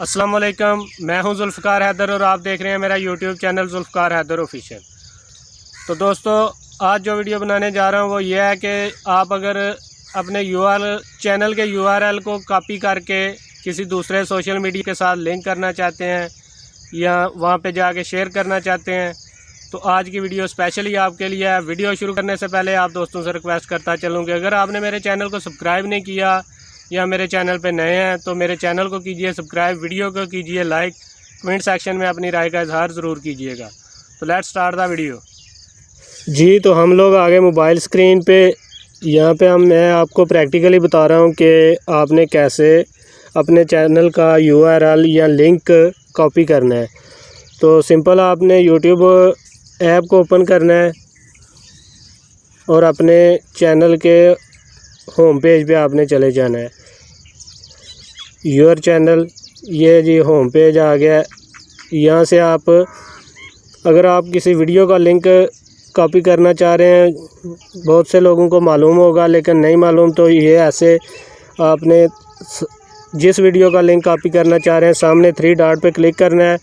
अस्सलाम वालेकुम, मैं हूं जुल्फ़कार हैदर और आप देख रहे हैं मेरा YouTube channel Zulfiqar Haider official. तो दोस्तों, आज जो वीडियो बनाने जा रहा हूं वो ये है कि आप अगर अपने चैनल के यूआरएल को कॉपी करके किसी दूसरे सोशल मीडिया के साथ लिंक करना चाहते हैं या वहां पे जाके शेयर करना चाहते हैं तो आज की वीडियो स्पेशली आपके लिए है। वीडियो शुरू करने से पहले आप दोस्तों से रिक्वेस्ट करता चलूँ कि अगर आपने मेरे चैनल को सब्सक्राइब नहीं किया या मेरे चैनल पे नए हैं तो मेरे चैनल को कीजिए सब्सक्राइब, वीडियो को कीजिए लाइक, कमेंट सेक्शन में अपनी राय का इजहार ज़रूर कीजिएगा। तो लेट्स स्टार्ट द वीडियो। जी, तो हम लोग आगे मोबाइल स्क्रीन पे यहाँ पे मैं आपको प्रैक्टिकली बता रहा हूँ कि आपने कैसे अपने चैनल का यूआरएल या लिंक कॉपी करना है। तो सिंपल आपने यूट्यूब ऐप को ओपन करना है और अपने चैनल के होम पेज पे आपने चले जाना है। योर चैनल, ये जी होम पेज आ गया। यहाँ से आप अगर आप किसी वीडियो का लिंक कॉपी करना चाह रहे हैं, बहुत से लोगों को मालूम होगा लेकिन नहीं मालूम, तो ये ऐसे आपने जिस वीडियो का लिंक कॉपी करना चाह रहे हैं सामने 3 डॉट पे क्लिक करना है।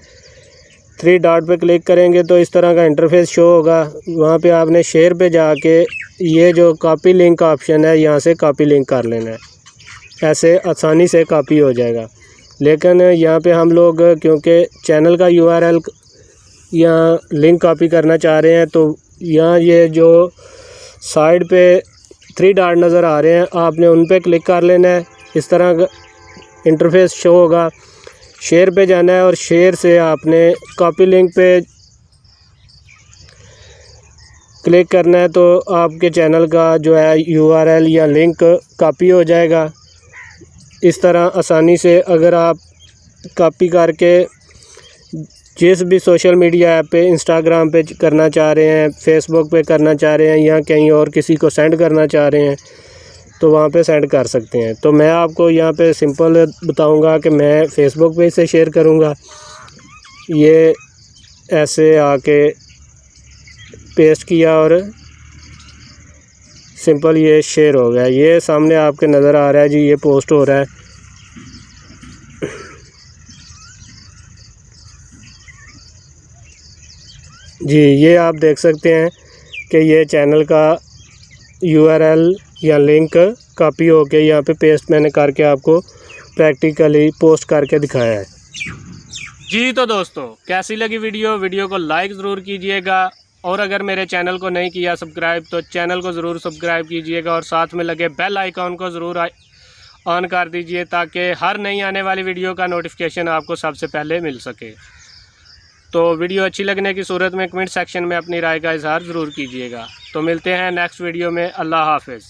3 डॉट पे क्लिक करेंगे तो इस तरह का इंटरफेस शो होगा। वहाँ पे आपने शेयर पे जाके ये जो कॉपी लिंक का ऑप्शन है यहाँ से कॉपी लिंक कर लेना है। ऐसे आसानी से कॉपी हो जाएगा। लेकिन यहाँ पे हम लोग क्योंकि चैनल का यूआरएल यहाँ लिंक कॉपी करना चाह रहे हैं तो यहाँ ये जो साइड पे 3 डॉट नज़र आ रहे हैं आपने उन पे क्लिक कर लेना है। इस तरह का इंटरफेस शो होगा। शेयर पे जाना है और शेयर से आपने कॉपी लिंक पे क्लिक करना है तो आपके चैनल का जो है यूआरएल या लिंक कॉपी हो जाएगा। इस तरह आसानी से अगर आप कॉपी करके जिस भी सोशल मीडिया ऐप पे, इंस्टाग्राम पे करना चाह रहे हैं, फेसबुक पे करना चाह रहे हैं या कहीं और किसी को सेंड करना चाह रहे हैं तो वहाँ पे सेंड कर सकते हैं। तो मैं आपको यहाँ पे सिंपल बताऊँगा कि मैं फ़ेसबुक पे से शेयर करूँगा। ये ऐसे आके पेस्ट किया और सिंपल ये शेयर हो गया। ये सामने आपके नज़र आ रहा है जी, ये पोस्ट हो रहा है। जी, ये आप देख सकते हैं कि ये चैनल का यूआरएल या लिंक कॉपी होके यहाँ पे पेस्ट मैंने करके आपको प्रैक्टिकली पोस्ट करके दिखाया है। जी, तो दोस्तों कैसी लगी वीडियो को लाइक ज़रूर कीजिएगा और अगर मेरे चैनल को नहीं किया सब्सक्राइब तो चैनल को ज़रूर सब्सक्राइब कीजिएगा और साथ में लगे बेल आइकॉन को ज़रूर ऑन कर दीजिए ताकि हर नई आने वाली वीडियो का नोटिफिकेशन आपको सबसे पहले मिल सके। तो वीडियो अच्छी लगने की सूरत में कमेंट सेक्शन में अपनी राय का इजहार ज़रूर कीजिएगा। तो मिलते हैं नेक्स्ट वीडियो में। अल्लाह हाफ़िज़।